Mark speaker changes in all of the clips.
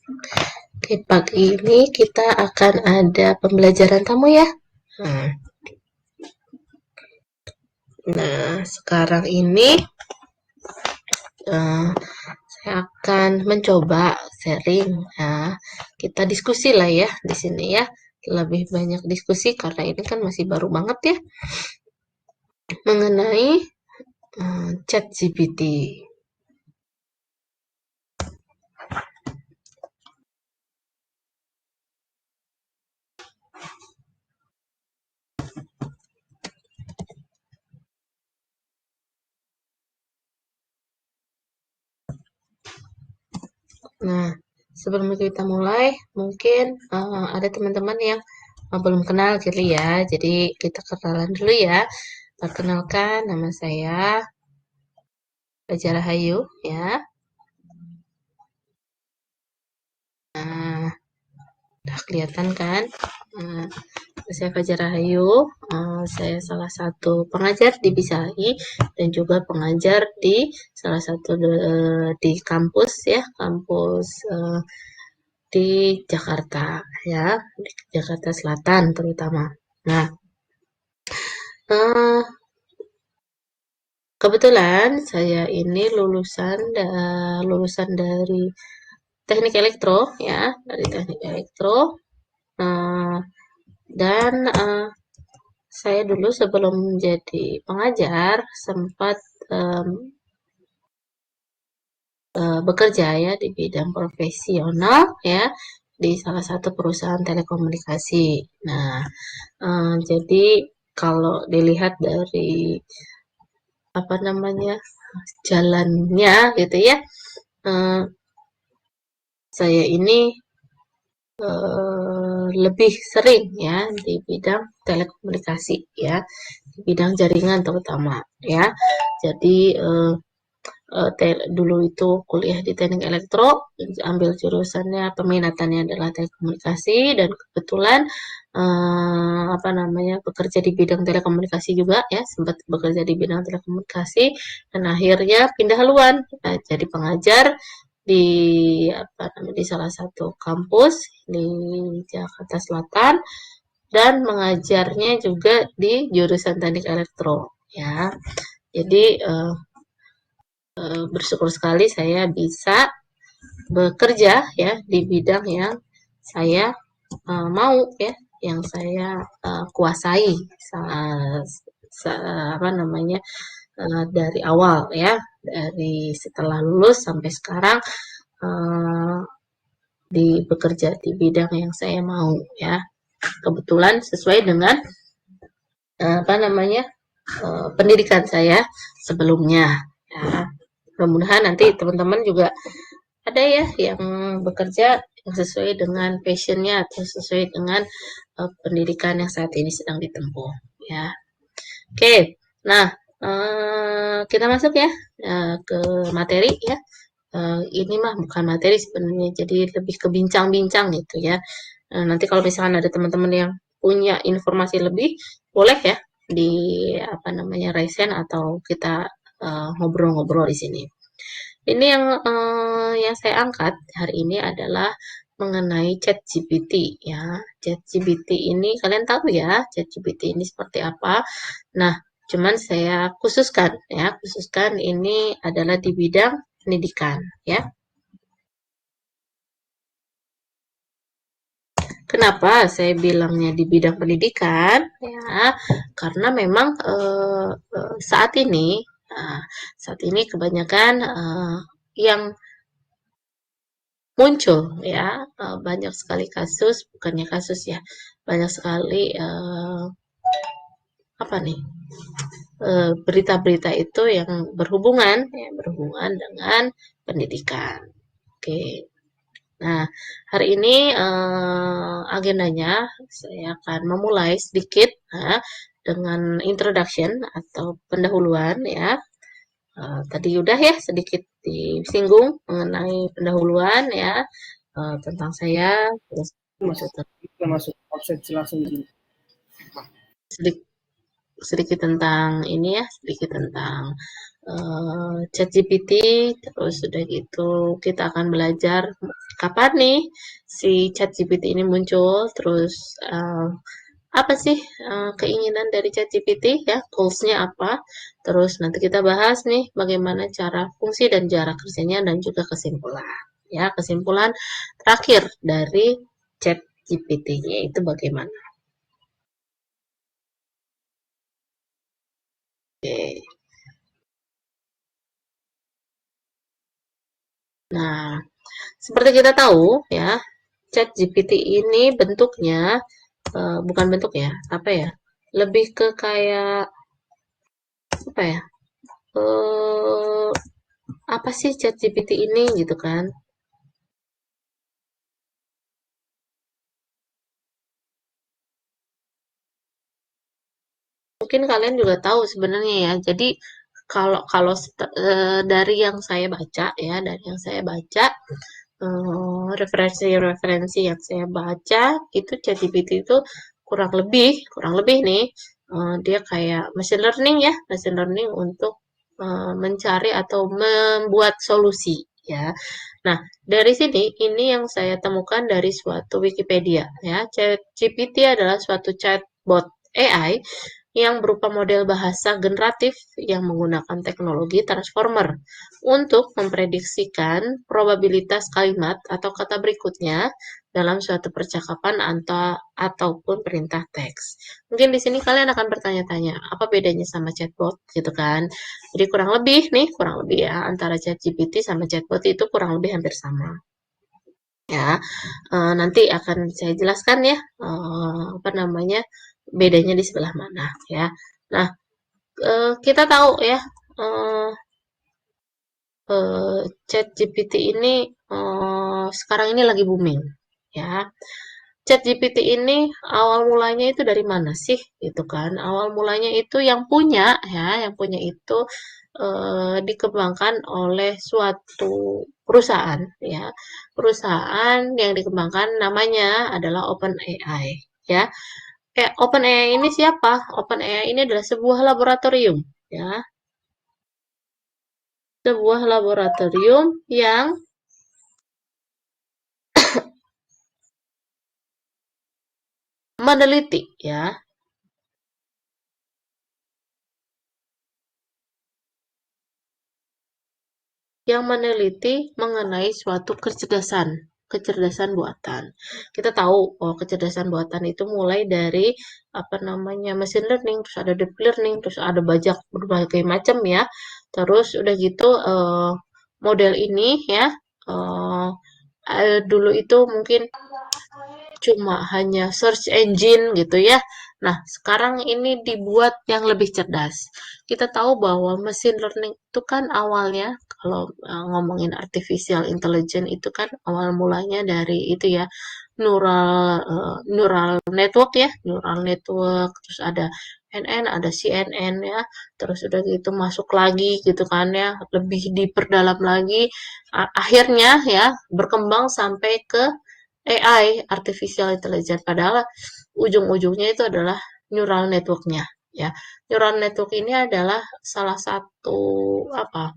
Speaker 1: Oke, pagi ini kita akan ada pembelajaran tamu ya. Nah, sekarang ini eh, saya akan mencoba sharing. Nah, kita diskusi lah ya di sini ya. Lebih banyak diskusi karena ini kan masih baru banget ya mengenai ChatGPT. Nah, sebelum kita mulai, mungkin ada teman-teman yang belum kenal gitu ya. Jadi kita kenalan dulu ya. Perkenalkan, nama saya Fajar Rahayu ya. Nah, udah kelihatan kan? Nah, saya Fajar Rahayu, saya salah satu pengajar di Bisai dan juga pengajar di salah satu di kampus ya, kampus di Jakarta ya, di Jakarta Selatan terutama. Nah, eh, kebetulan saya ini lulusan dari teknik elektro ya, dari teknik elektro. Eh, dan saya dulu sebelum menjadi pengajar sempat em, bekerja ya di bidang profesional ya di salah satu perusahaan telekomunikasi. Nah, jadi kalau dilihat dari apa namanya jalannya gitu ya, eh, saya ini lebih sering ya di bidang telekomunikasi ya, di bidang jaringan terutama ya. Jadi dulu itu kuliah di teknik elektro, ambil jurusannya peminatannya adalah telekomunikasi dan kebetulan apa namanya bekerja di bidang telekomunikasi juga ya, sempat bekerja di bidang telekomunikasi dan akhirnya pindah haluan jadi pengajar di apa namanya di salah satu kampus di Jakarta Selatan dan mengajarnya juga di jurusan teknik elektro ya. Jadi bersyukur sekali saya bisa bekerja ya di bidang yang saya mau ya, yang saya kuasai sa- apa namanya dari awal ya, dari setelah lulus sampai sekarang uh, bekerja di bidang yang saya mau ya. Kebetulan sesuai dengan apa namanya pendidikan saya sebelumnya ya. Mudah-mudahan nanti teman-teman juga ada ya yang bekerja yang sesuai dengan passionnya atau sesuai dengan pendidikan yang saat ini sedang ditempuh ya. Oke, nah kita masuk ya ke materi ya. Ini mah bukan materi sebenarnya, jadi lebih ke bincang-bincang gitu ya. Nanti kalau misalkan ada teman-teman yang punya informasi lebih, boleh ya di apa namanya raisen atau kita ngobrol-ngobrol di sini. Ini yang saya angkat hari ini adalah mengenai ChatGPT ya. ChatGPT ini kalian tahu ya, ChatGPT ini seperti apa. Nah, cuman saya khususkan ini adalah di bidang pendidikan ya. Kenapa saya bilangnya di bidang pendidikan ya? Karena memang uh, saat ini kebanyakan yang muncul ya banyak sekali kasus, bukannya kasus ya, banyak sekali apa nih berita-berita itu yang berhubungan dengan pendidikan. Oke, nah hari ini agendanya saya akan memulai sedikit dengan introduction atau pendahuluan ya. Tadi udah ya sedikit disinggung mengenai pendahuluan ya tentang saya, terus itu
Speaker 2: masuk offset langsung di sini.
Speaker 1: sedikit sedikit tentang ini ya, sedikit tentang ChatGPT, terus udah gitu kita akan belajar kapan nih si ChatGPT ini muncul, terus apa sih keinginan dari ChatGPT ya, goals-nya apa, terus nanti kita bahas nih bagaimana cara fungsi dan cara kerjanya dan juga kesimpulan. Ya, kesimpulan terakhir dari ChatGPT-nya itu bagaimana. Oke. Nah, seperti kita tahu ya, ChatGPT ini bentuknya bukan bentuk ya, apa ya? Lebih ke kayak apa ya? Eh apa sih ChatGPT ini gitu kan? Mungkin kalian juga tahu sebenarnya ya. Jadi kalau kalau dari yang saya baca ya, dari yang saya baca referensi-referensi yang saya baca itu ChatGPT itu kurang lebih nih dia kayak machine learning ya, machine learning untuk mencari atau membuat solusi ya. Nah, dari sini ini yang saya temukan dari suatu Wikipedia ya. ChatGPT adalah suatu chatbot AI yang berupa model bahasa generatif yang menggunakan teknologi transformer untuk memprediksikan probabilitas kalimat atau kata berikutnya dalam suatu percakapan ataupun perintah teks. Mungkin di sini kalian akan bertanya-tanya, apa bedanya sama chatbot gitu kan? Jadi kurang lebih ya antara ChatGPT sama chatbot itu kurang lebih hampir sama. Ya, nanti akan saya jelaskan ya, apa namanya, bedanya di sebelah mana ya. Nah, kita tahu ya, eee ChatGPT ini, sekarang ini lagi booming, ya. ChatGPT ini awal mulanya itu dari mana sih, gitu kan. Awal mulanya itu yang punya ya, yang punya itu, dikembangkan oleh suatu perusahaan ya. Perusahaan yang dikembangkan namanya adalah OpenAI, ya. OpenAI ini siapa? OpenAI ini adalah sebuah laboratorium, ya. Sebuah laboratorium yang meneliti ya, yang meneliti mengenai suatu kecerdasan buatan. Kita tahu oh kecerdasan buatan itu mulai dari apa namanya machine learning, terus ada deep learning, terus ada banyak berbagai macam ya. Terus udah gitu model ini ya dulu itu mungkin cuma hanya search engine gitu ya. Nah, sekarang ini dibuat yang lebih cerdas. Kita tahu bahwa mesin learning itu kan awalnya kalau ngomongin artificial intelligence itu kan awal mulanya dari itu ya neural network ya, neural network terus ada NN, ada CNN ya, terus udah gitu masuk lagi gitu kan ya, lebih diperdalam lagi akhirnya ya berkembang sampai ke AI, artificial intelligence. Padahal ujung-ujungnya itu adalah neural network-nya. Ya, neural network ini adalah apa?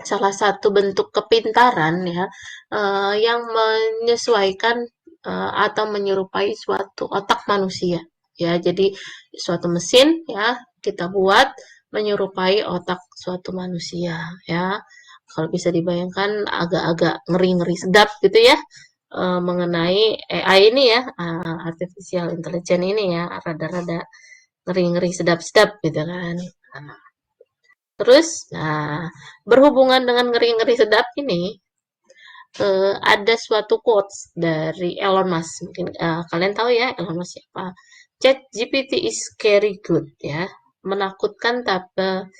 Speaker 1: Salah satu bentuk kepintaran ya yang menyesuaikan atau menyerupai suatu otak manusia. Ya, jadi suatu mesin ya kita buat menyerupai otak suatu manusia ya. Kalau bisa dibayangkan agak-agak ngeri-ngeri sedap gitu ya mengenai AI ini ya, artificial intelligence ini ya, rada-rada ngeri-ngeri sedap-sedap gitu kan. Nah, terus, nah, berhubungan dengan ngeri-ngeri sedap ini, ada suatu quotes dari Elon Musk. Mungkin kalian tahu ya Elon Musk siapa. ChatGPT is scary good ya, menakutkan tapi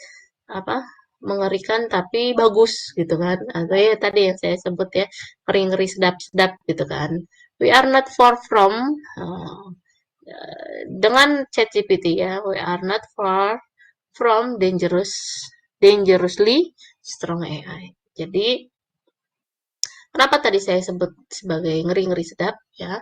Speaker 1: apa mengerikan tapi bagus gitu kan. Atau ya tadi yang saya sebut ya ngeri-ngeri sedap-sedap gitu kan. We are not far from dengan ChatGPT ya, we are not far from dangerously strong AI. Jadi kenapa tadi saya sebut sebagai ngeri-ngeri sedap ya?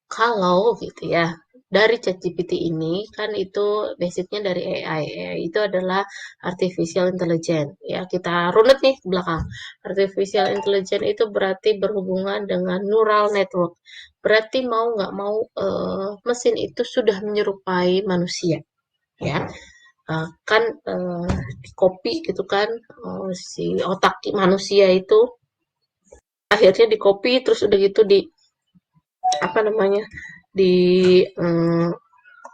Speaker 1: Kalau gitu ya, dari ChatGPT ini kan itu basicnya dari AI. AI itu adalah artificial intelligence. Ya, kita runut nih ke belakang. Artificial intelligence itu berarti berhubungan dengan neural network. Berarti mau nggak mau mesin itu sudah menyerupai manusia. Ya, kan di copy gitu kan si otak manusia itu akhirnya di copy terus udah gitu di apa namanya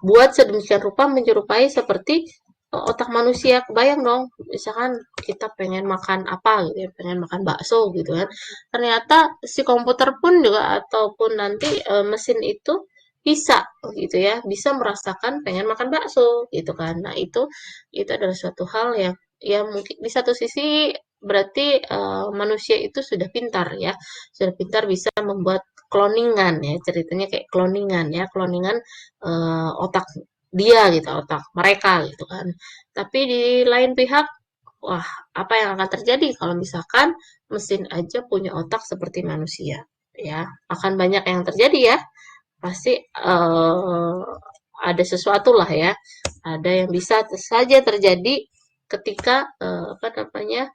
Speaker 1: buat sedemikian rupa menyerupai seperti otak manusia. Kebayang dong, misalkan kita pengen makan apa gitu ya, pengen makan bakso gitu kan. Ternyata si komputer pun juga ataupun nanti mesin itu bisa gitu ya, bisa merasakan pengen makan bakso gitu kan. Nah, itu adalah suatu hal yang ya mungkin di satu sisi berarti manusia itu sudah pintar ya, sudah pintar bisa membuat cloningan ya, ceritanya kayak cloningan ya, cloningan otak dia gitu, otak mereka gitu kan. Tapi di lain pihak, wah, apa yang akan terjadi kalau misalkan mesin aja punya otak seperti manusia? Ya, akan banyak yang terjadi ya. Pasti ada sesuatu lah ya. Ada yang bisa saja terjadi ketika apa namanya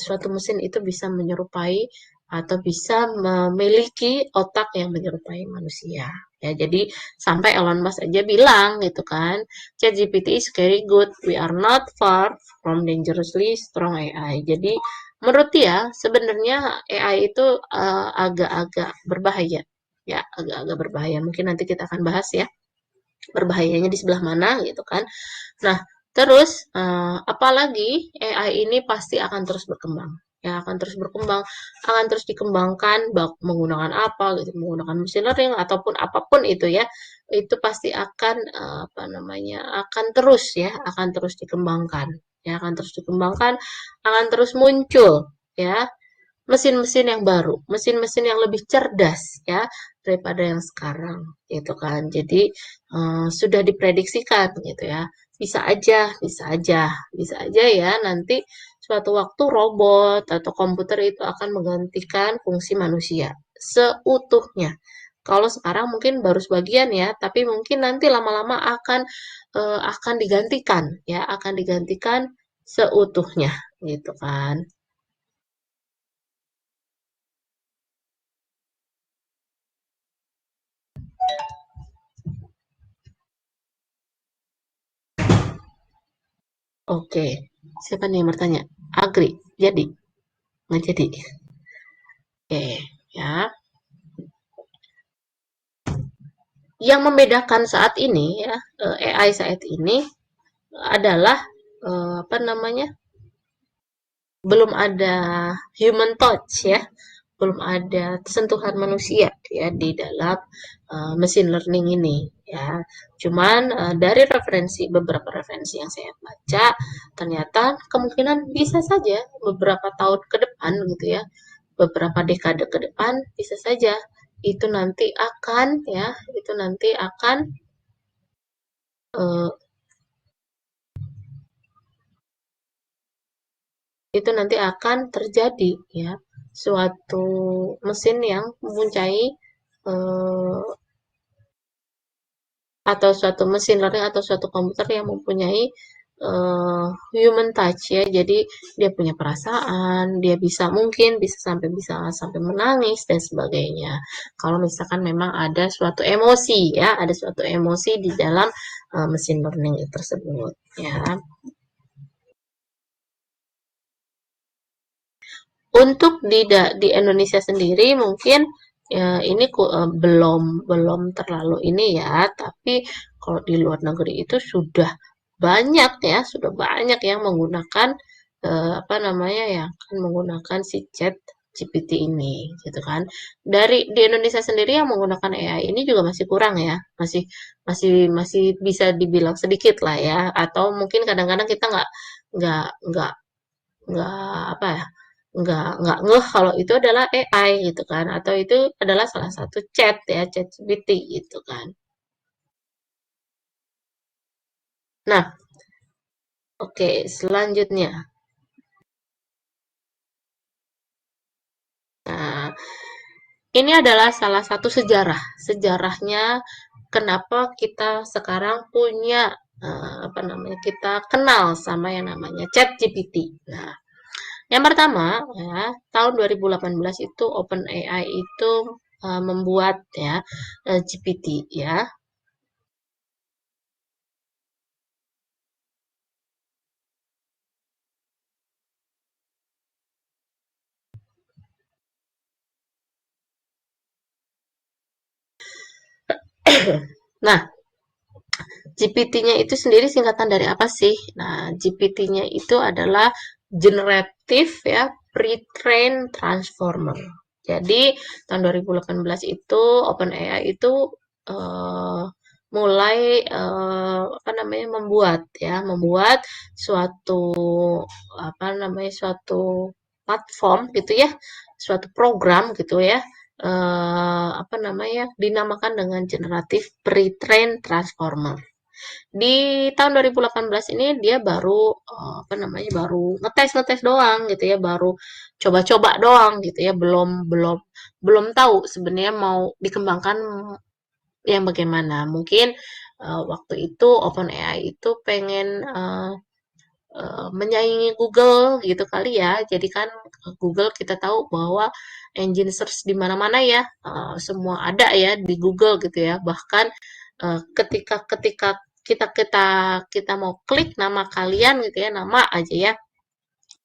Speaker 1: suatu mesin itu bisa menyerupai atau bisa memiliki otak yang menyerupai manusia. Ya, jadi sampai Elon Musk aja bilang gitu kan, ChatGPT is very good, we are not far from dangerously strong AI. Jadi menurut dia sebenarnya AI itu agak-agak berbahaya. Ya, agak-agak berbahaya. Mungkin nanti kita akan bahas ya, berbahayanya di sebelah mana gitu kan. Nah, terus apalagi AI ini pasti akan terus berkembang. Ya, akan terus berkembang, akan terus dikembangkan menggunakan apa gitu, menggunakan machine learning ataupun apapun itu ya. Itu pasti akan apa namanya? Akan terus ya, akan terus dikembangkan. Ya, akan terus dikembangkan, akan terus muncul ya mesin-mesin yang baru, mesin-mesin yang lebih cerdas ya daripada yang sekarang gitu kan. Jadi sudah diprediksikan gitu ya. Bisa aja, bisa aja, bisa aja ya nanti suatu waktu robot atau komputer itu akan menggantikan fungsi manusia seutuhnya. Kalau sekarang mungkin baru sebagian ya, tapi mungkin nanti lama-lama akan digantikan ya, akan digantikan seutuhnya gitu kan. Oke, siapa nih yang bertanya? Agri, jadi? Nggak jadi? Oke, ya. Yang membedakan saat ini ya, AI saat ini adalah apa namanya? Belum ada human touch ya, belum ada sentuhan manusia ya di dalam machine learning ini ya. Cuman dari beberapa referensi yang saya baca, ternyata kemungkinan bisa saja beberapa tahun ke depan gitu ya, beberapa dekade ke depan bisa saja itu nanti akan ya, itu nanti akan eh, itu nanti akan terjadi ya suatu mesin yang mempunyai eh, atau suatu mesin learning atau suatu komputer yang mempunyai human touch ya. Jadi dia punya perasaan, dia bisa mungkin bisa sampai menangis dan sebagainya. Kalau misalkan memang ada suatu emosi ya, ada suatu emosi di dalam mesin learning tersebut ya. Untuk di Indonesia sendiri mungkin ya, ini belum belum terlalu ini ya, tapi kalau di luar negeri itu sudah banyak yang menggunakan apa namanya ya, kan menggunakan si Chat GPT ini gitu kan. Di Indonesia sendiri yang menggunakan AI ini juga masih kurang ya, masih masih masih bisa dibilang sedikit lah ya, atau mungkin kadang-kadang kita nggak nggak nggak apa ya nggak ngeh kalau itu adalah AI gitu kan atau itu adalah salah satu chat ya chat GPT gitu kan. Nah, oke, selanjutnya. Nah, ini adalah salah satu sejarahnya kenapa kita sekarang punya kita kenal sama yang namanya ChatGPT. Nah, yang pertama ya, tahun 2018 itu OpenAI itu membuat ya GPT ya. Nah, GPT-nya itu sendiri singkatan dari apa sih? Nah, GPT-nya itu adalah Generative ya Pre-trained Transformer. Jadi, tahun 2018 itu OpenAI itu uh, mulai membuat suatu suatu platform gitu ya, suatu program gitu ya, dinamakan dengan Generative Pre-trained Transformer. Di tahun 2018 ini dia baru baru ngetes-ngetes doang gitu ya, baru coba-coba doang gitu ya, belum belum belum tahu sebenarnya mau dikembangkan yang bagaimana. Mungkin waktu itu OpenAI itu pengen menyaingi Google gitu kali ya. Jadi kan Google kita tahu bahwa engine search di mana-mana ya, semua ada ya di Google gitu ya. Bahkan ketika ketika kita kita kita mau klik nama kalian gitu ya, nama aja ya.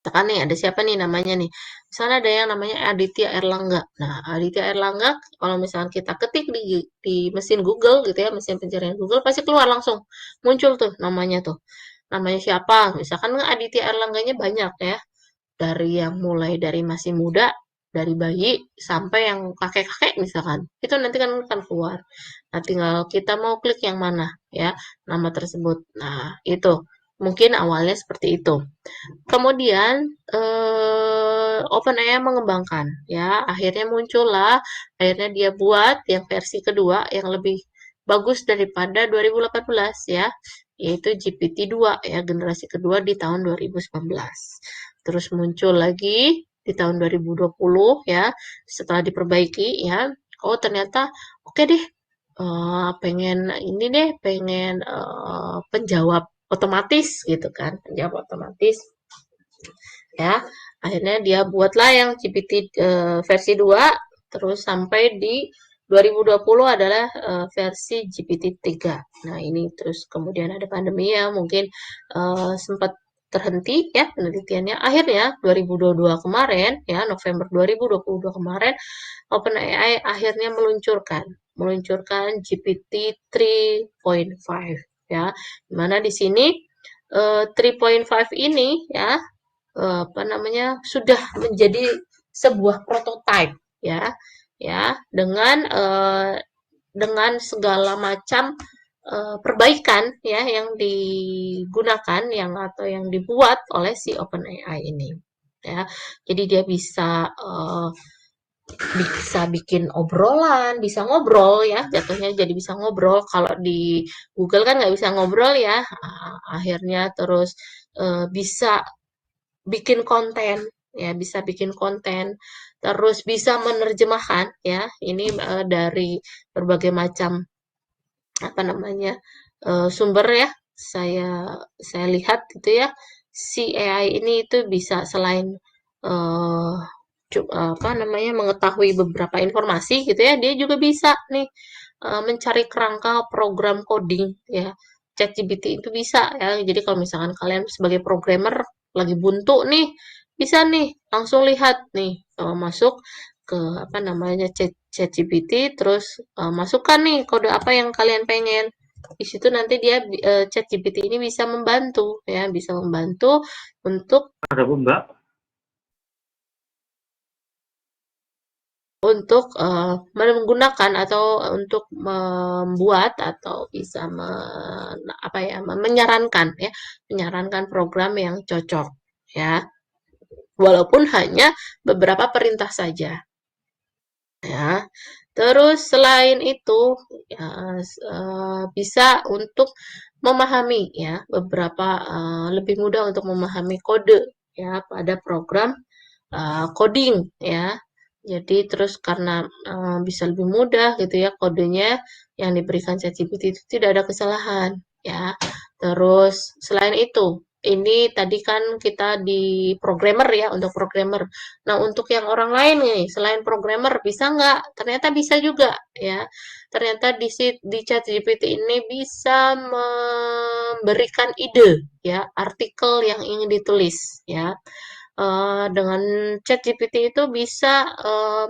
Speaker 1: Misalkan nih ada siapa nih namanya nih. Misalnya ada yang namanya Aditya Erlangga. Nah, Aditya Erlangga kalau misalkan kita ketik di mesin Google gitu ya, mesin pencarian Google pasti keluar langsung. Muncul tuh namanya tuh. Namanya siapa? Misalkan Aditya Erlangganya banyak ya. Dari yang mulai dari masih muda, dari bayi sampai yang kakek-kakek misalkan. Itu nanti kan akan keluar. Nah, tinggal kita mau klik yang mana ya, nama tersebut. Nah, itu. Mungkin awalnya seperti itu. Kemudian OpenAI mengembangkan ya, akhirnya muncullah, akhirnya dia buat yang versi kedua yang lebih bagus daripada 2018 ya, yaitu GPT-2 ya, generasi kedua di tahun 2019. Terus muncul lagi di tahun 2020 ya, setelah diperbaiki ya. Oh, ternyata oke deh, pengen ini deh, pengen penjawab otomatis gitu kan, penjawab otomatis ya. Akhirnya dia buatlah yang GPT versi 2 terus sampai di 2020 adalah versi GPT 3. Nah, ini terus kemudian ada pandemi ya, mungkin sempat terhenti ya penelitiannya. Akhirnya 2022 kemarin ya, November 2022 kemarin OpenAI akhirnya meluncurkan GPT 3.5 ya. Dimana di sini 3.5 ini ya sudah menjadi sebuah prototype ya dengan segala macam perbaikan ya yang digunakan atau yang dibuat oleh si OpenAI ini ya. Jadi dia bisa bikin obrolan, bisa ngobrol ya, jatuhnya jadi bisa ngobrol. Kalau di Google kan nggak bisa ngobrol ya. Akhirnya terus bisa bikin konten ya, bisa bikin konten, terus bisa menerjemahkan ya. Ini dari berbagai macam sumber ya. Saya lihat gitu ya. Si AI ini itu bisa selain eh, mengetahui beberapa informasi gitu ya, dia juga bisa nih mencari kerangka program coding ya. ChatGPT itu bisa ya. Jadi kalau misalkan kalian sebagai programmer lagi buntu nih, bisa nih langsung lihat nih, masuk ke ChatGPT, terus masukkan nih kode apa yang kalian pengen. Di situ nanti dia ChatGPT ini bisa membantu ya, bisa membantu untuk
Speaker 2: Ada Bu, Mbak?
Speaker 1: untuk menggunakan atau untuk membuat atau bisa menyarankan ya, menyarankan program yang cocok ya, walaupun hanya beberapa perintah saja ya. Terus selain itu ya, bisa untuk memahami ya beberapa lebih mudah untuk memahami kode ya pada program coding ya. Jadi terus karena bisa lebih mudah gitu ya kodenya, yang diberikan ChatGPT itu tidak ada kesalahan, ya. Terus selain itu, ini tadi kan kita di programmer ya, untuk programmer. Nah, untuk yang orang lain nih, selain programmer bisa nggak? Ternyata bisa juga, ya. Ternyata di ChatGPT ini bisa memberikan ide, ya, artikel yang ingin ditulis, ya. Dengan ChatGPT itu bisa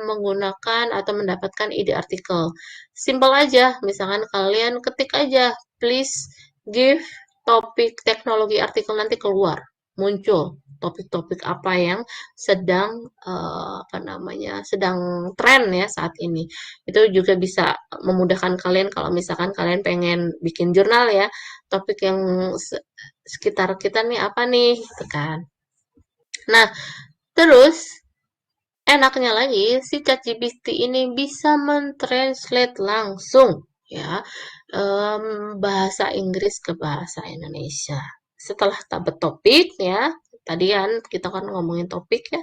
Speaker 1: menggunakan atau mendapatkan ide artikel. Simpel aja, misalkan kalian ketik aja, please give topik teknologi artikel, nanti keluar, muncul topik-topik apa yang sedang apa namanya, sedang tren ya saat ini. Itu juga bisa memudahkan kalian kalau misalkan kalian pengen bikin jurnal ya, topik yang sekitar kita nih apa nih, gitu kan. Nah, terus enaknya lagi si ChatGPT ini bisa mentranslate langsung ya bahasa Inggris ke bahasa Indonesia. Setelah tabet topik ya, tadi kan kita kan ngomongin topik ya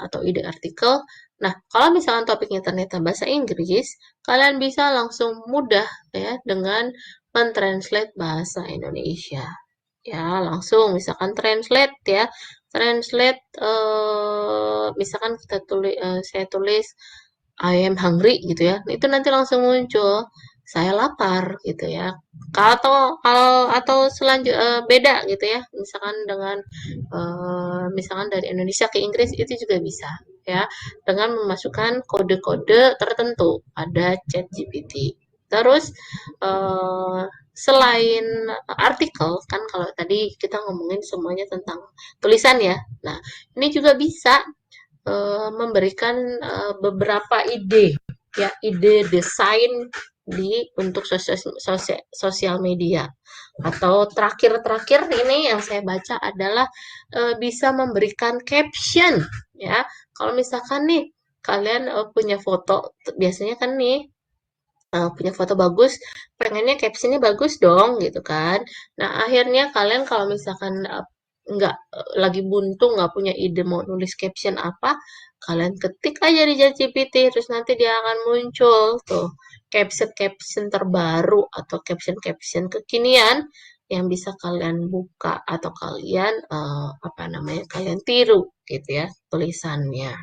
Speaker 1: atau ide artikel. Nah, kalau misalkan topiknya ternyata bahasa Inggris, kalian bisa langsung mudah ya dengan mentranslate bahasa Indonesia. Ya, langsung misalkan translate ya. Translate misalkan saya tulis I am hungry gitu ya. Itu nanti langsung muncul saya lapar gitu ya. Atau beda gitu ya. Misalkan dengan misalkan dari Indonesia ke Inggris itu juga bisa ya dengan memasukkan kode-kode tertentu pada ChatGPT. Terus eh, selain artikel kan kalau tadi kita ngomongin semuanya tentang tulisan ya. Nah, ini juga bisa memberikan beberapa ide ya, ide desain untuk sosial media. Atau terakhir-terakhir ini yang saya baca adalah bisa memberikan caption ya. Kalau misalkan nih kalian punya foto, biasanya kan nih punya foto bagus, pengennya captionnya bagus dong gitu kan. Nah akhirnya kalian kalau misalkan nggak lagi buntu, nggak punya ide mau nulis caption apa, kalian ketik aja di ChatGPT, terus nanti dia akan muncul tuh caption-caption terbaru atau caption-caption kekinian yang bisa kalian buka atau kalian apa namanya kalian tiru gitu ya tulisannya.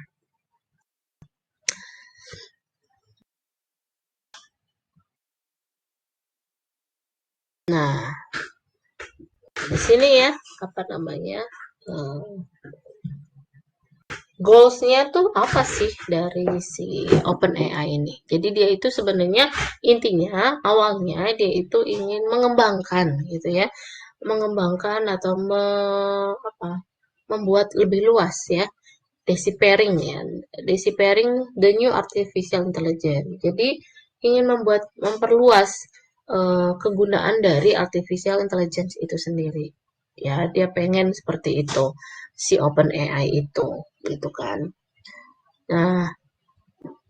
Speaker 1: Nah, di sini ya apa namanya goals-nya tuh apa sih dari si OpenAI ini? Jadi dia itu sebenarnya intinya awalnya dia itu ingin mengembangkan gitu ya, mengembangkan atau membuat lebih luas ya, deciphering ya, deciphering the new artificial intelligence. Jadi ingin memperluas kegunaan dari artificial intelligence itu sendiri. Ya, dia pengen seperti itu si OpenAI itu, gitu kan. Nah,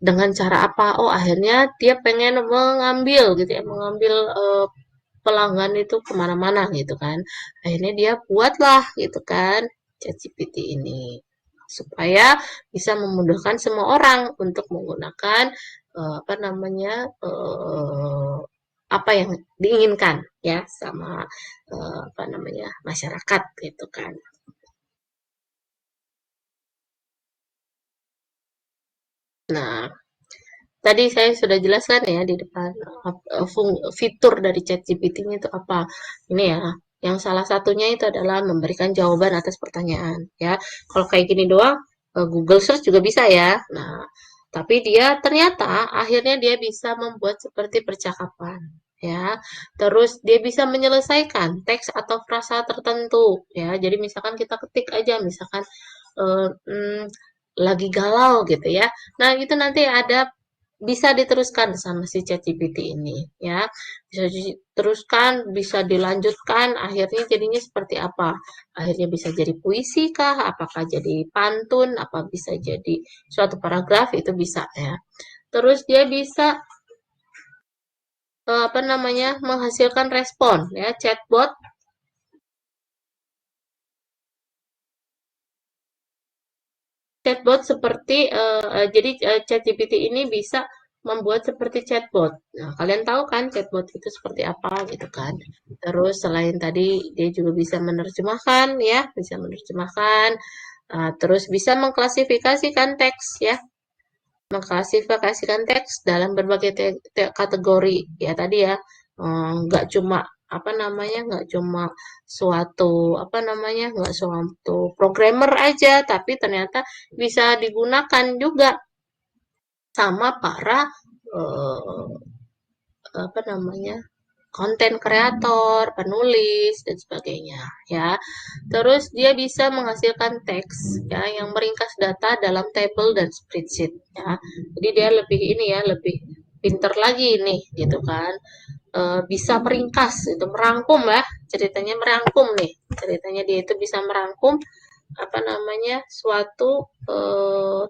Speaker 1: dengan cara apa? Oh, akhirnya dia pengen mengambil gitu ya, mengambil pelanggan itu kemana-mana gitu kan. Akhirnya dia buatlah gitu kan ChatGPT ini supaya bisa memudahkan semua orang untuk menggunakan apa namanya apa yang diinginkan ya sama apa namanya masyarakat gitu kan. Nah, tadi saya sudah jelaskan ya di depan fitur dari ChatGPT-nya itu apa. Ini ya, yang salah satunya itu adalah memberikan jawaban atas pertanyaan ya. Kalau kayak gini doang, Google Search juga bisa ya. Nah, tapi dia ternyata akhirnya dia bisa membuat seperti percakapan ya. Terus dia bisa menyelesaikan teks atau frasa tertentu ya. Jadi misalkan kita ketik aja misalkan eh, mm, lagi galau gitu ya. Nah, itu nanti ada bisa diteruskan sama si ChatGPT ini ya. Bisa diteruskan, bisa dilanjutkan, akhirnya jadinya seperti apa? Akhirnya bisa jadi puisi kah? Apakah jadi pantun? Apa bisa jadi suatu paragraf? Itu bisa ya. Terus dia bisa apa namanya? Menghasilkan respon ya, chatbot seperti jadi ChatGPT ini bisa membuat seperti chatbot. Nah, kalian tahu kan chatbot itu seperti apa gitu kan. Terus selain tadi dia juga bisa menerjemahkan ya, bisa menerjemahkan, terus bisa mengklasifikasikan teks ya, mengklasifikasikan teks dalam berbagai kategori ya tadi ya, nggak cuma apa namanya, nggak cuma suatu apa namanya, nggak suatu programmer aja, tapi ternyata bisa digunakan juga sama para eh, apa namanya, konten kreator, penulis dan sebagainya ya. Terus dia bisa menghasilkan teks ya yang meringkas data dalam table dan spreadsheet ya. Jadi dia lebih ini ya, lebih pinter lagi nih gitu kan. Bisa meringkas itu, merangkum ya, ceritanya merangkum nih. Ceritanya dia itu bisa merangkum apa namanya, suatu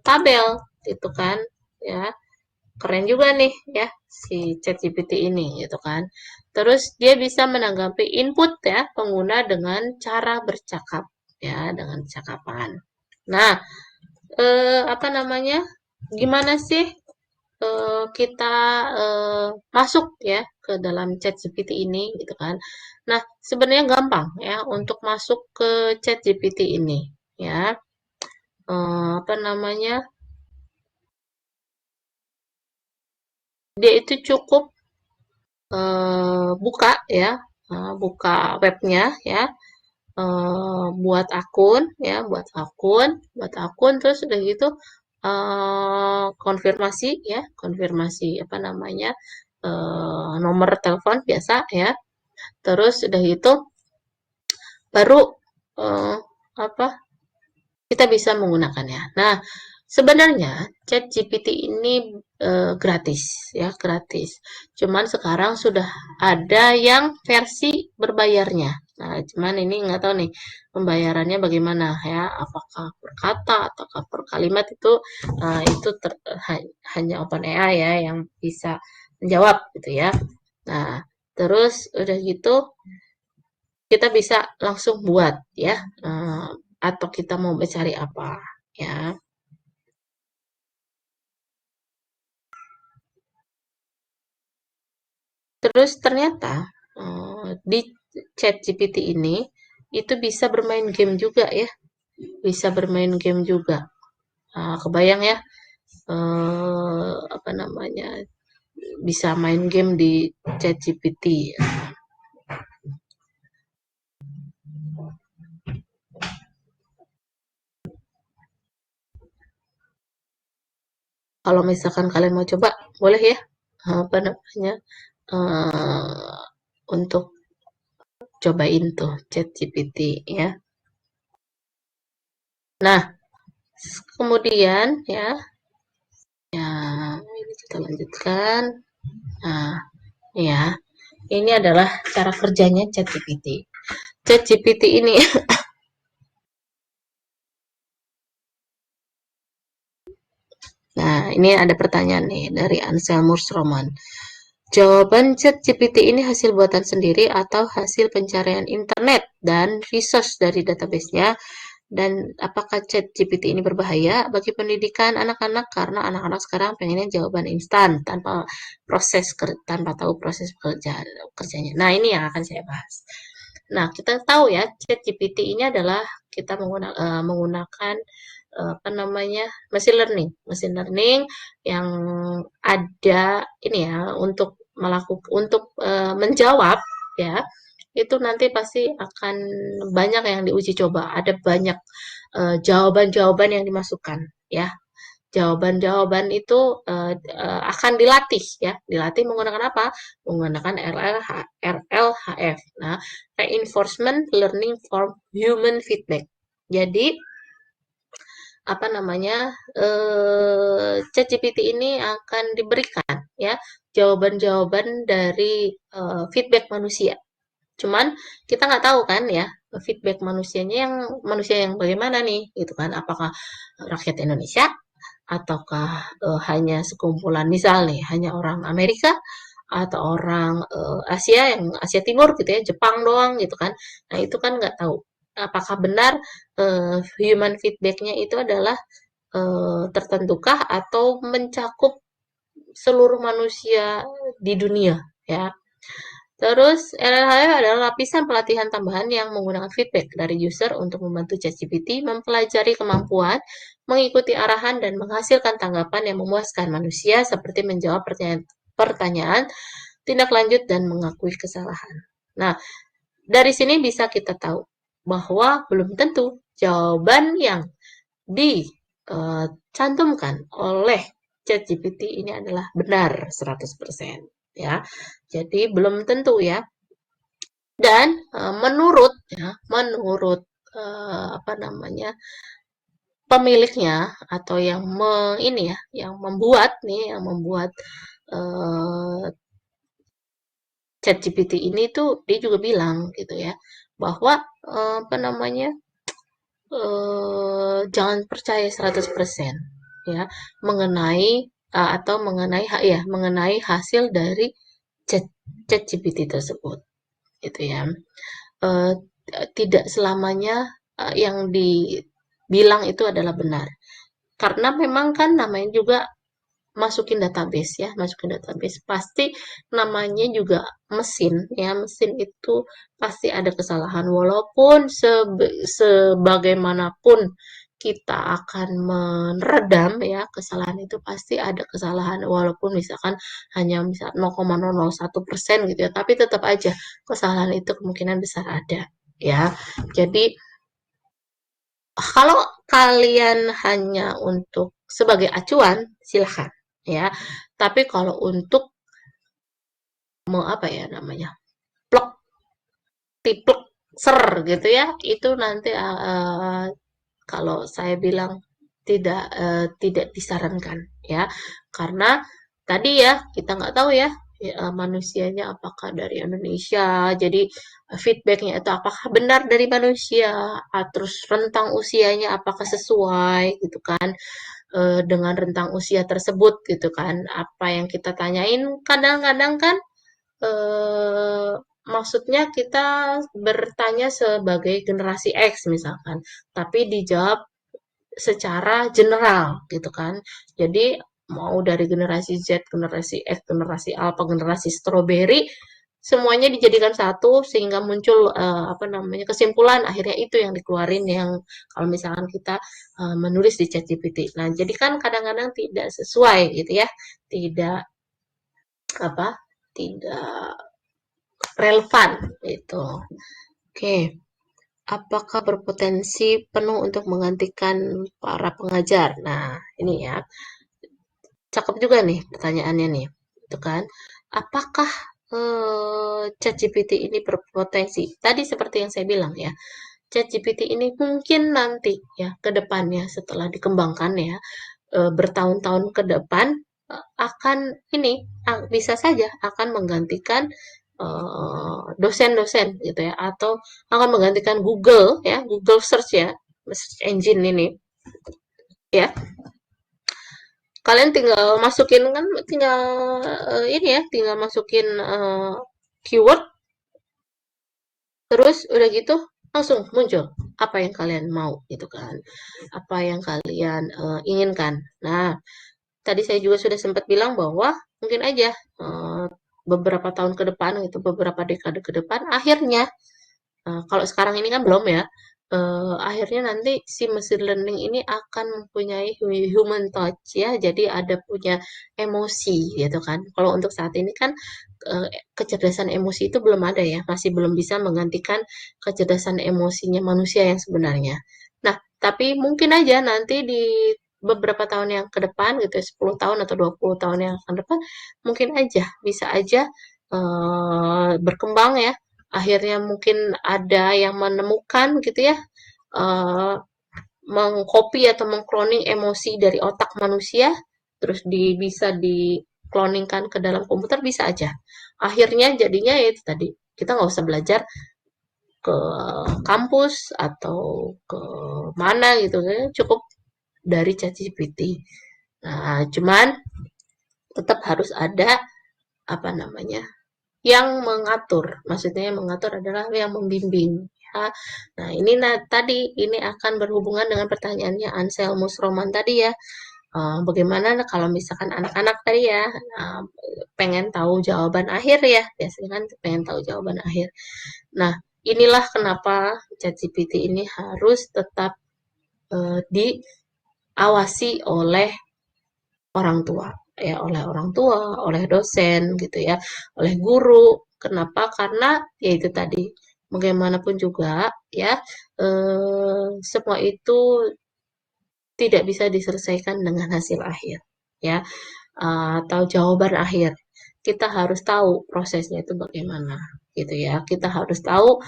Speaker 1: tabel gitu kan ya. Keren juga nih ya si ChatGPT ini gitu kan. Terus dia bisa menanggapi input ya pengguna dengan cara bercakap ya, dengan cakapan. Nah, apa namanya? Gimana sih kita masuk ya ke dalam ChatGPT ini gitu kan. Nah, sebenarnya gampang ya untuk masuk ke ChatGPT ini ya. Apa namanya? Dia itu cukup buka ya, buka webnya ya, buat akun, terus udah gitu konfirmasi ya, konfirmasi apa namanya, nomor telepon biasa ya, terus udah gitu baru eh, apa, kita bisa menggunakannya. Nah, sebenarnya ChatGPT ini gratis ya, gratis. Cuman sekarang sudah ada yang versi berbayarnya. Nah, cuman ini nggak tahu nih pembayarannya bagaimana ya, apakah per kata ataukah per kalimat itu itu hanya OpenAI ya yang bisa menjawab gitu ya. Nah, terus udah gitu kita bisa langsung buat ya, atau kita mau mencari apa ya. Terus ternyata di ChatGPT ini itu bisa bermain game juga ya, bisa bermain game juga. Kebayang ya, apa namanya, bisa main game di ChatGPT. Kalau misalkan kalian mau coba, boleh ya, apa namanya, eh, untuk cobain tuh ChatGPT ya. Nah, kemudian ya, ya ini kita lanjutkan. Nah, ya, ini adalah cara kerjanya ChatGPT. ChatGPT ini, nah ini ada pertanyaan nih dari Anselmus Roman. Jawaban ChatGPT ini hasil buatan sendiri atau hasil pencarian internet dan research dari database-nya? Dan apakah ChatGPT ini berbahaya bagi pendidikan anak-anak karena anak-anak sekarang pengennya jawaban instan tanpa tahu proses kerjanya. Nah, ini yang akan saya bahas. Nah, kita tahu ya ChatGPT ini adalah kita menggunakan apa namanya, mesin learning yang ada ini ya untuk untuk menjawab ya, itu nanti pasti akan banyak yang diuji coba, ada banyak jawaban-jawaban yang dimasukkan ya. Jawaban-jawaban itu akan dilatih ya, dilatih menggunakan apa? Menggunakan RLHF. Nah, Reinforcement Learning from Human Feedback. Jadi apa namanya, ChatGPT ini akan diberikan ya jawaban-jawaban dari feedback manusia. Cuman kita nggak tahu kan ya feedback manusia yang bagaimana nih gitu kan? Apakah rakyat Indonesia ataukah hanya sekumpulan misal nih hanya orang Amerika atau orang Asia, yang Asia Timur gitu ya, Jepang doang gitu kan. Nah, itu kan nggak tahu. Apakah benar human feedbacknya itu adalah tertentukah atau mencakup seluruh manusia di dunia ya. Terus LLHF adalah lapisan pelatihan tambahan yang menggunakan feedback dari user untuk membantu ChatGPT mempelajari kemampuan, mengikuti arahan, dan menghasilkan tanggapan yang memuaskan manusia seperti menjawab pertanyaan, tindak lanjut, dan mengakui kesalahan. Nah, dari sini bisa kita tahu bahwa belum tentu jawaban yang dicantumkan oleh ChatGPT ini adalah benar 100%, ya. Jadi belum tentu ya. Dan menurut apa namanya pemiliknya atau yang membuat uh, ChatGPT ini tuh dia juga bilang gitu ya bahwa apa namanya jangan percaya 100% ya mengenai atau mengenai hasil dari ChatGPT tersebut gitu ya. eh, Tidak selamanya yang dibilang itu adalah benar. Karena memang kan namanya juga masukin database pasti namanya juga mesin ya, mesin itu pasti ada kesalahan walaupun sebagaimanapun kita akan meredam ya kesalahan itu pasti ada kesalahan walaupun misalkan hanya misal 0,001% gitu ya tapi tetap aja kesalahan itu kemungkinan besar ada ya. Jadi kalau kalian hanya untuk sebagai acuan, silahkan ya. Tapi kalau untuk mau apa ya namanya, plek, tiplek, ser gitu ya, itu nanti kalau saya bilang tidak disarankan ya, karena tadi ya kita nggak tahu ya, manusianya apakah dari Indonesia, jadi feedbacknya itu apakah benar dari manusia, terus rentang usianya apakah sesuai gitu kan, dengan rentang usia tersebut gitu kan. Apa yang kita tanyain kadang-kadang kan eh, maksudnya kita bertanya sebagai generasi X misalkan, tapi dijawab secara general gitu kan. Jadi mau dari generasi Z, generasi X, generasi Alpha, generasi Strawberry, semuanya dijadikan satu sehingga muncul apa namanya kesimpulan akhirnya itu yang dikeluarin yang kalau misalkan kita menulis di ChatGPT. Nah, jadi kan kadang-kadang tidak sesuai gitu ya, tidak apa, tidak relevan itu. Oke, apakah berpotensi penuh untuk menggantikan para pengajar? Nah, ini ya, cakep juga nih pertanyaannya nih, itu kan. Apakah ChatGPT ini berpotensi? Tadi seperti yang saya bilang ya, ChatGPT ini mungkin nanti ya ke depannya setelah dikembangkan ya bertahun-tahun ke depan akan ini bisa saja akan menggantikan dosen-dosen gitu ya atau akan menggantikan Google ya Google Search ya search engine ini ya kalian tinggal masukin kan tinggal ini ya tinggal masukin keyword terus udah gitu langsung muncul apa yang kalian mau gitu kan apa yang kalian inginkan. Nah, tadi saya juga sudah sempat bilang bahwa mungkin aja beberapa tahun ke depan gitu, beberapa dekade ke depan, akhirnya kalau sekarang ini kan belum ya, akhirnya nanti si machine learning ini akan mempunyai human touch ya, jadi ada punya emosi gitu kan. Kalau untuk saat ini kan kecerdasan emosi itu belum ada ya, masih belum bisa menggantikan kecerdasan emosinya manusia yang sebenarnya. Nah, tapi mungkin aja nanti di beberapa tahun yang ke depan gitu ya, 10 tahun atau 20 tahun yang akan depan, mungkin aja, bisa aja berkembang ya. Akhirnya mungkin ada yang menemukan gitu ya, eh, mengcopy atau mengcloning emosi dari otak manusia, terus bisa dikloningkan ke dalam komputer bisa aja. Akhirnya jadinya ya itu tadi, kita nggak usah belajar ke kampus atau ke mana gitu ya, cukup dari ChatGPT. Nah, cuman tetap harus ada apa namanya yang mengatur. Maksudnya yang mengatur adalah yang membimbing. Ya. Nah, ini tadi ini akan berhubungan dengan pertanyaannya Anselmus Roman tadi ya. Bagaimana kalau misalkan anak-anak tadi ya pengen tahu jawaban akhir ya, biasanya kan pengen tahu jawaban akhir. Nah, inilah kenapa ChatGPT ini harus tetap diawasi oleh orang tua, ya oleh orang tua, oleh dosen gitu ya, oleh guru. Kenapa? Karena ya itu tadi, bagaimanapun juga ya semua itu tidak bisa diselesaikan dengan hasil akhir ya atau jawaban akhir. Kita harus tahu prosesnya itu bagaimana gitu ya. Kita harus tahu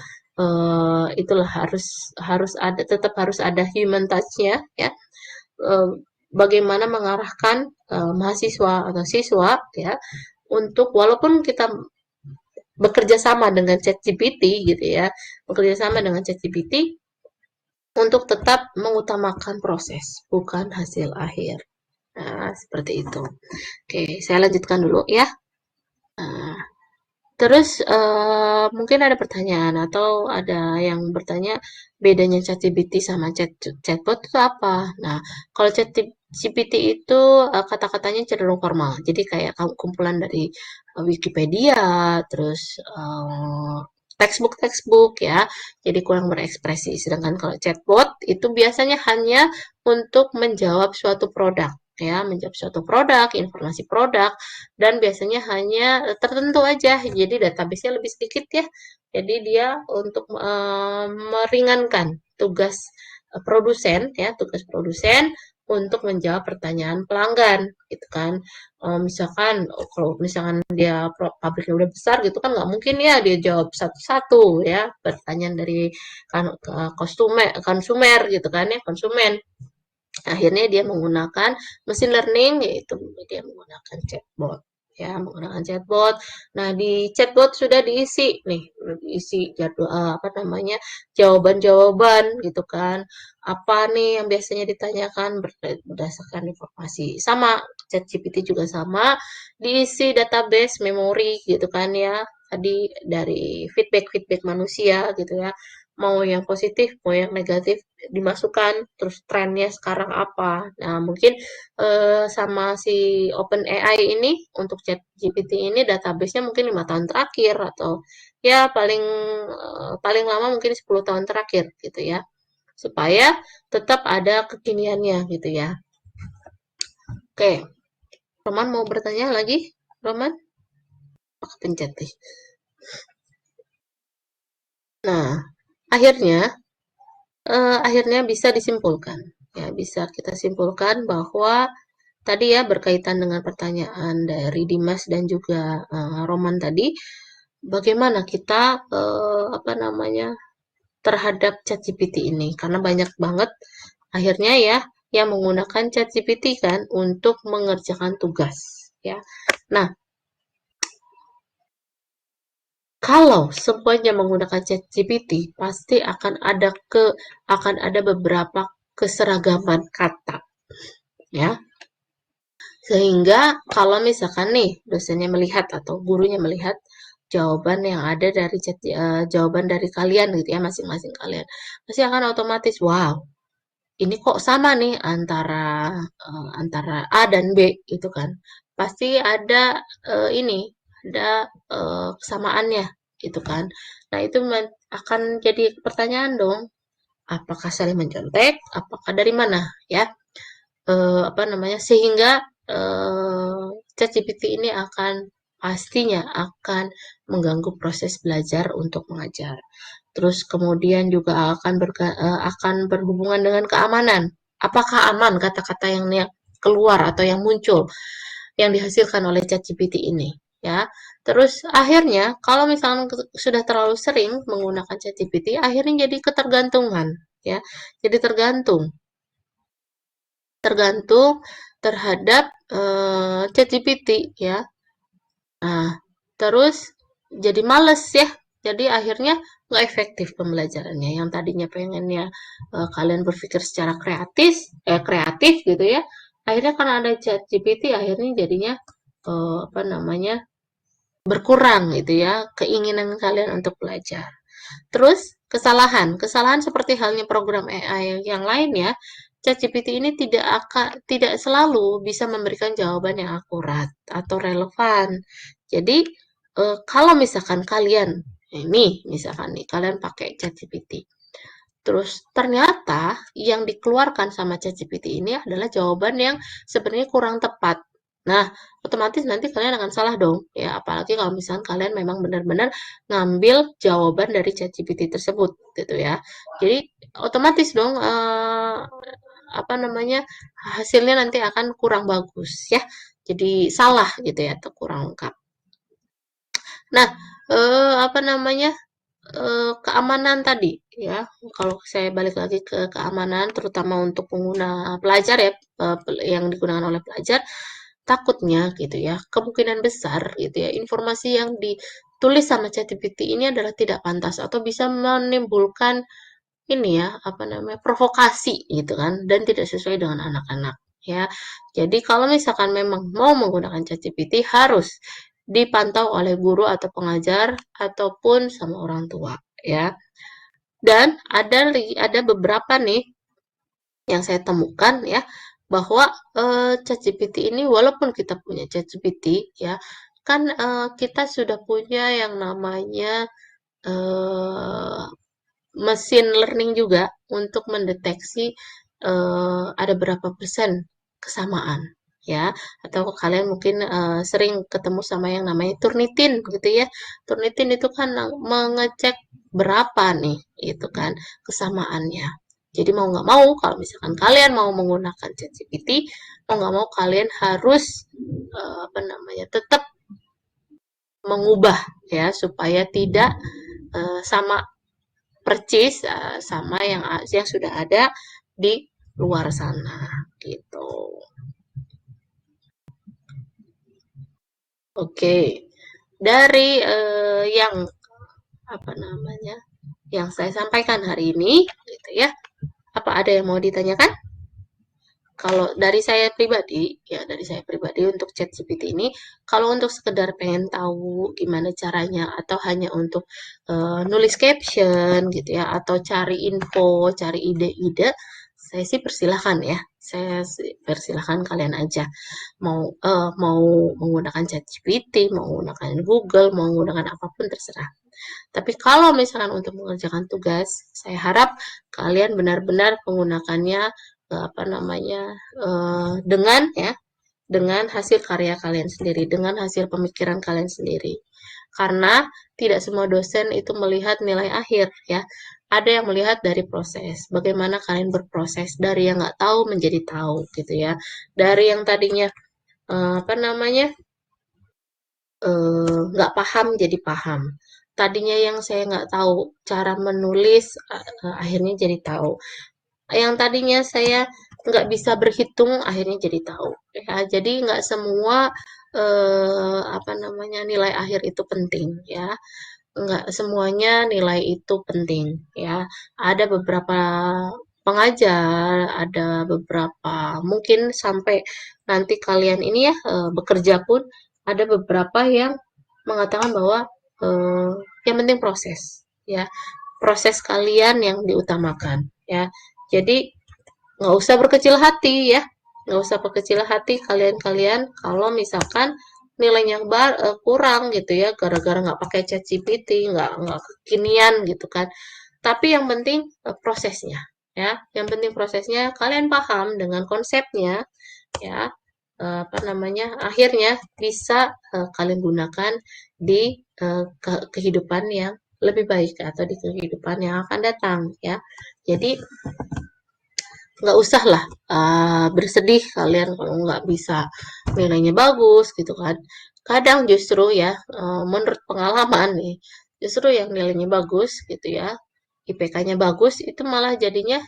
Speaker 1: itulah harus harus ada tetap harus ada human touch-nya ya. Eh, Bagaimana mengarahkan mahasiswa atau siswa ya untuk walaupun kita bekerja sama dengan ChatGPT gitu ya, bekerja sama dengan ChatGPT untuk tetap mengutamakan proses, bukan hasil akhir. Nah, seperti itu. Oke, saya lanjutkan dulu ya. Nah, terus mungkin ada pertanyaan atau ada yang bertanya bedanya ChatGPT sama chatbot itu apa? Nah, kalau ChatGPT itu kata-katanya cenderung formal. Jadi kayak kumpulan dari Wikipedia, terus textbook ya. Jadi kurang berekspresi. Sedangkan kalau chatbot itu biasanya hanya untuk menjawab suatu produk ya, menjawab suatu produk, informasi produk dan biasanya hanya tertentu aja. Jadi database-nya lebih sedikit ya. Jadi dia untuk meringankan tugas produsen ya, tugas produsen untuk menjawab pertanyaan pelanggan gitu kan. Misalkan kalau misalkan dia pabriknya udah besar gitu kan nggak mungkin ya dia jawab satu-satu ya pertanyaan dari kan konsumer gitu kan ya konsumen. Akhirnya dia menggunakan mesin learning, yaitu dia menggunakan chatbot. Ya, menggunakan chatbot. Nah, di chatbot sudah diisi nih, diisi jadwal apa namanya jawaban-jawaban gitu kan. Apa nih yang biasanya ditanyakan berdasarkan informasi. Sama ChatGPT juga sama, diisi database memori gitu kan ya. Tadi dari feedback-feedback manusia gitu ya mau yang positif, mau yang negatif dimasukkan, terus trennya sekarang apa. Nah, mungkin sama si OpenAI ini untuk ChatGPT ini database-nya mungkin 5 tahun terakhir atau ya paling lama mungkin 10 tahun terakhir gitu ya. Supaya tetap ada kekiniannya gitu ya. Oke, Roman mau bertanya lagi? Roman? Aku pencet deh. Nah, akhirnya bisa disimpulkan. Ya, bisa kita simpulkan bahwa tadi ya berkaitan dengan pertanyaan dari Dimas dan juga Roman tadi, bagaimana kita apa namanya terhadap ChatGPT ini? Karena banyak banget akhirnya ya yang menggunakan ChatGPT kan untuk mengerjakan tugas. Ya, nah kalau semuanya menggunakan ChatGPT, pasti akan ada beberapa keseragaman kata, ya. Sehingga kalau misalkan nih dosennya melihat atau gurunya melihat jawaban yang ada dari jawaban dari kalian gitu ya masing-masing kalian, pasti akan otomatis wow, ini kok sama nih antara A dan B gitu kan. Pasti ada ini ada kesamaannya gitu kan. Nah, itu akan jadi pertanyaan dong, apakah saling mencontek, apakah dari mana ya? Apa namanya sehingga ChatGPT ini pastinya akan mengganggu proses belajar untuk mengajar. Terus kemudian juga akan berhubungan dengan keamanan. Apakah aman kata-kata yang keluar atau yang muncul yang dihasilkan oleh ChatGPT ini ya. Terus akhirnya kalau misalnya sudah terlalu sering menggunakan ChatGPT akhirnya jadi ketergantungan ya. Jadi tergantung terhadap ChatGPT ya. Nah, terus jadi males ya. Jadi akhirnya nggak efektif pembelajarannya. Yang tadinya pengennya kalian berpikir secara kreatif gitu ya. Akhirnya karena ada ChatGPT, akhirnya jadinya apa namanya berkurang gitu ya keinginan kalian untuk belajar. Terus kesalahan seperti halnya program AI yang lainnya ChatGPT ini tidak selalu bisa memberikan jawaban yang akurat atau relevan. Jadi kalau misalkan kalian ini misalkan nih kalian pakai ChatGPT, terus ternyata yang dikeluarkan sama ChatGPT ini adalah jawaban yang sebenarnya kurang tepat. Nah, otomatis nanti kalian akan salah dong, ya. Apalagi kalau misalnya kalian memang benar-benar ngambil jawaban dari ChatGPT tersebut, gitu ya. Jadi otomatis dong, apa namanya, hasilnya nanti akan kurang bagus, ya. Jadi salah gitu ya, atau kurang lengkap. Nah, apa namanya, keamanan tadi ya, kalau saya balik lagi ke keamanan terutama untuk pengguna pelajar ya, yang digunakan oleh pelajar, takutnya gitu ya, kemungkinan besar gitu ya, informasi yang ditulis sama ChatGPT ini adalah tidak pantas atau bisa menimbulkan ini ya, apa namanya, provokasi gitu kan, dan tidak sesuai dengan anak-anak ya. Jadi kalau misalkan memang mau menggunakan ChatGPT harus dipantau oleh guru atau pengajar ataupun sama orang tua ya. Dan ada beberapa nih yang saya temukan ya bahwa ChatGPT ini walaupun kita punya ChatGPT ya kan kita sudah punya yang namanya eh, mesin learning juga untuk mendeteksi ada berapa persen kesamaan ya atau kalian mungkin sering ketemu sama yang namanya Turnitin gitu ya. Turnitin itu kan mengecek berapa nih itu kan kesamaannya. Jadi mau nggak mau kalau misalkan kalian mau menggunakan ChatGPT mau nggak mau kalian harus apa namanya tetap mengubah ya supaya tidak sama percis sama yang sudah ada di luar sana gitu. Oke, dari yang apa namanya yang saya sampaikan hari ini, gitu ya. Apa ada yang mau ditanyakan? Kalau dari saya pribadi, ya dari saya pribadi untuk ChatGPT ini, kalau untuk sekedar pengen tahu gimana caranya atau hanya untuk nulis caption gitu ya, atau cari info, cari ide-ide, saya sih persilahkan ya. Saya sih persilahkan kalian aja mau menggunakan ChatGPT, mau menggunakan Google, mau menggunakan apapun terserah. Tapi kalau misalkan untuk mengerjakan tugas, saya harap kalian benar-benar menggunakannya apa namanya dengan ya dengan hasil karya kalian sendiri, dengan hasil pemikiran kalian sendiri. Karena tidak semua dosen itu melihat nilai akhir ya. Ada yang melihat dari proses, bagaimana kalian berproses dari yang nggak tahu menjadi tahu gitu ya. Dari yang tadinya apa namanya nggak paham jadi paham. Tadinya yang saya nggak tahu cara menulis, akhirnya jadi tahu. Yang tadinya saya nggak bisa berhitung, akhirnya jadi tahu. Ya, jadi nggak semua apa namanya nilai akhir itu penting ya. Nggak semuanya nilai itu penting ya. Ada beberapa pengajar, ada beberapa mungkin sampai nanti kalian ini ya bekerja pun ada beberapa yang mengatakan bahwa eh, yang penting proses ya. Proses kalian yang diutamakan ya. Jadi nggak usah berkecil hati ya. Nggak usah berkecil hati kalian-kalian kalau misalkan nilainya kurang gitu ya gara-gara nggak pakai ChatGPT nggak kekinian gitu kan tapi yang penting prosesnya ya yang penting prosesnya kalian paham dengan konsepnya ya apa namanya akhirnya bisa kalian gunakan di kehidupan yang lebih baik atau di kehidupan yang akan datang ya jadi nggak usah lah bersedih kalian kalau nggak bisa nilainya bagus gitu kan. Kadang justru ya menurut pengalaman nih, justru yang nilainya bagus gitu ya, IPK-nya bagus itu malah jadinya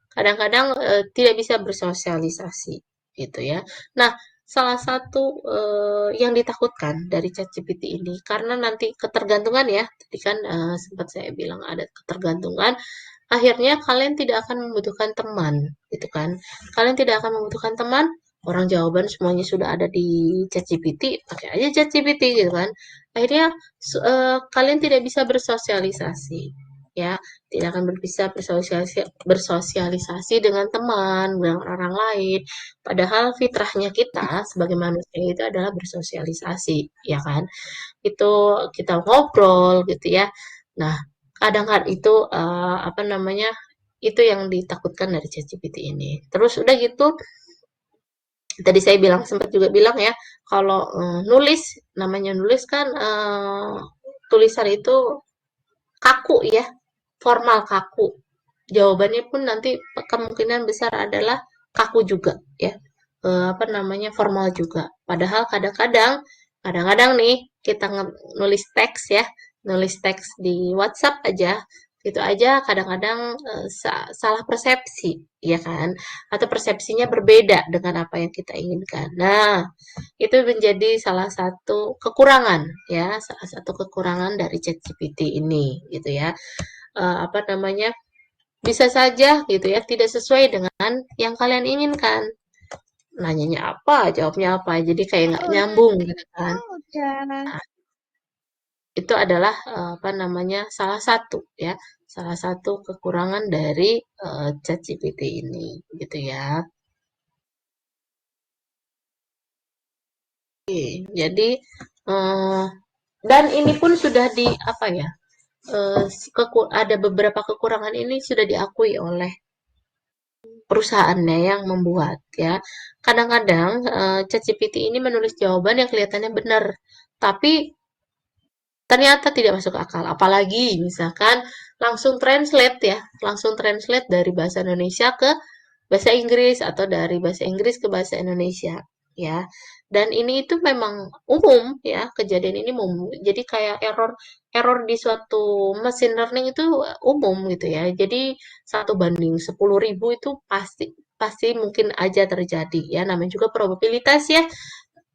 Speaker 1: kadang-kadang tidak bisa bersosialisasi gitu ya. Nah, salah satu yang ditakutkan dari ChatGPT ini karena nanti ketergantungan ya, tadi kan sempat saya bilang ada ketergantungan akhirnya kalian tidak akan membutuhkan teman, gitu kan. Kalian tidak akan membutuhkan teman, orang jawaban semuanya sudah ada di ChatGPT, pakai aja ChatGPT gitu kan. Akhirnya kalian tidak bisa bersosialisasi. ya, tidak akan bisa bersosialisasi dengan teman, dengan orang lain. Padahal fitrahnya kita sebagai manusia itu adalah bersosialisasi, ya kan? Itu kita ngobrol gitu ya. Nah, kadang-kadang itu apa namanya? Itu yang ditakutkan dari ChatGPT ini. Terus udah gitu, tadi saya bilang sempat juga bilang ya, kalau nulis, namanya nulis kan tulisan itu kaku ya, formal kaku. Jawabannya pun nanti kemungkinan besar adalah kaku juga ya. Apa namanya formal juga. Padahal kadang-kadang nih kita nulis teks ya, nulis teks di WhatsApp aja, itu aja kadang-kadang salah persepsi, ya kan? Atau persepsinya berbeda dengan apa yang kita inginkan. Nah, itu menjadi salah satu kekurangan ya, salah satu kekurangan dari ChatGPT ini gitu ya. Apa namanya? Bisa saja gitu ya, tidak sesuai dengan yang kalian inginkan. Nanyanya apa, jawabnya apa, jadi kayak nggak nyambung gitu kan. Nah, itu adalah apa namanya salah satu ya, salah satu kekurangan dari ChatGPT ini gitu ya. Oke, jadi eh, dan ini pun sudah di apa ya, ada beberapa kekurangan ini sudah diakui oleh perusahaannya yang membuat ya. Kadang-kadang ChatGPT ini menulis jawaban yang kelihatannya benar, tapi ternyata tidak masuk akal. Apalagi misalkan langsung translate ya, langsung translate dari bahasa Indonesia ke bahasa Inggris atau dari bahasa Inggris ke bahasa Indonesia ya. Dan ini itu memang umum ya, kejadian ini umum. Jadi kayak error error di suatu mesin learning itu umum gitu ya. Jadi 1 banding 10.000 itu pasti pasti mungkin aja terjadi ya. Namanya juga probabilitas ya.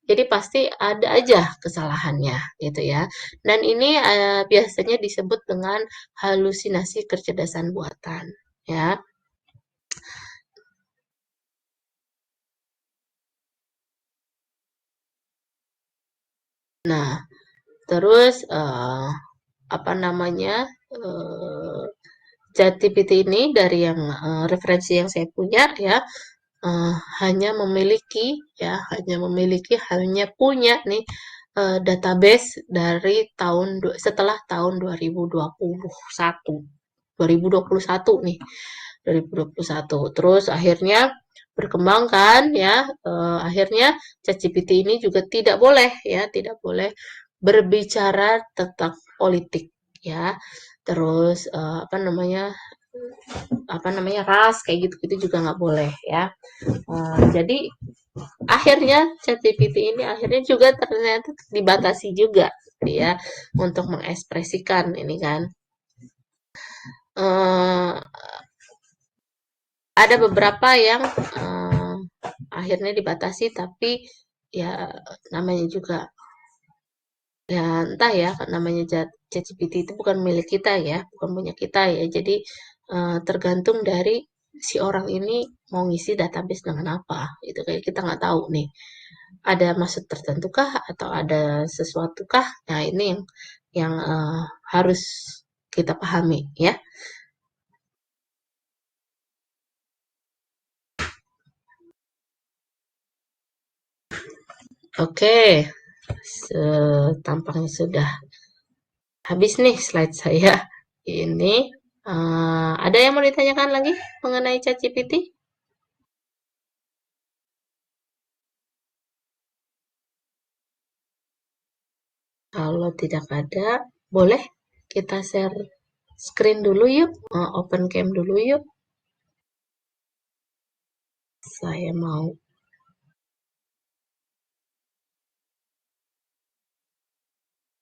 Speaker 1: Jadi pasti ada aja kesalahannya gitu ya. Dan ini biasanya disebut dengan halusinasi kecerdasan buatan ya. Nah, terus apa namanya? eh ChatGPT ini dari yang referensi yang saya punya ya, eh, hanya punya nih database dari setelah tahun 2021. 2021 nih, 2021. Terus akhirnya berkembang kan ya, akhirnya ChatGPT ini juga tidak boleh ya, tidak boleh berbicara tentang politik ya. Terus apa namanya ras kayak gitu-gitu juga nggak boleh ya. Jadi akhirnya ChatGPT ini akhirnya juga ternyata dibatasi juga gitu ya untuk mengekspresikan ini kan. Eh, ada beberapa yang akhirnya dibatasi tapi ya namanya juga ya entah ya namanya ChatGPT itu bukan milik kita ya, bukan punya kita ya. Jadi tergantung dari si orang ini mau ngisi database dengan apa. Itu kayak kita nggak tahu nih. Ada maksud tertentu kah atau ada sesuatu kah? Nah, ini yang harus kita pahami ya. Oke, tampaknya sudah habis nih slide saya. Ini ada yang mau ditanyakan lagi mengenai ChatGPT? Kalau tidak ada, boleh kita share screen dulu yuk, open cam dulu yuk. Saya mau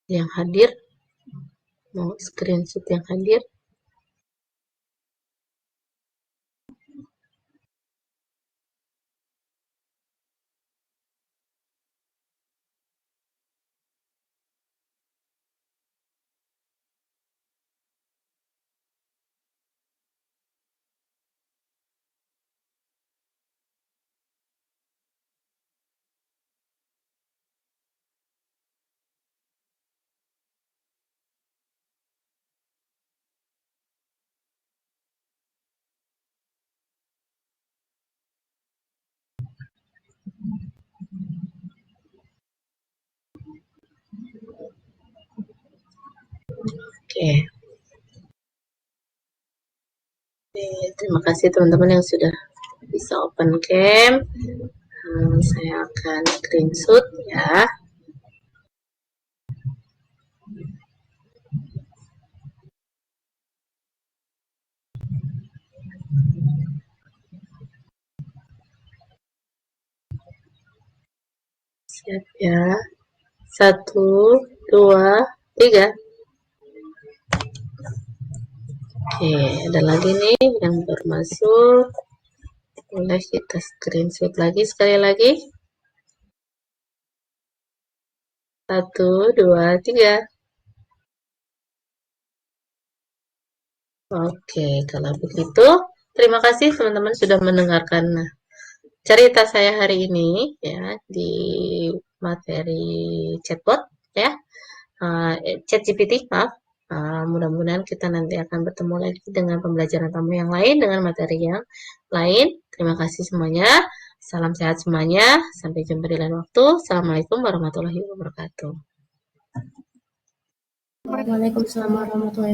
Speaker 1: yang hadir, mau screenshot yang hadir. Oke. Terima kasih teman-teman yang sudah bisa open cam. Saya akan screenshot ya. Siap ya. 1, 2, 3. Oke, ada lagi nih yang baru masuk. Boleh kita screenshot lagi sekali lagi. 1, 2, 3. Oke, kalau begitu terima kasih teman-teman sudah mendengarkan cerita saya hari ini ya di materi chatbot ya. ChatGPT, maaf. Mudah-mudahan kita nanti akan bertemu lagi dengan pembelajaran tamu yang lain dengan materi yang lain. Terima kasih semuanya. Salam sehat semuanya. Sampai jumpa di lain waktu. Assalamualaikum warahmatullahi wabarakatuh.
Speaker 3: Waalaikumsalam warahmatullahi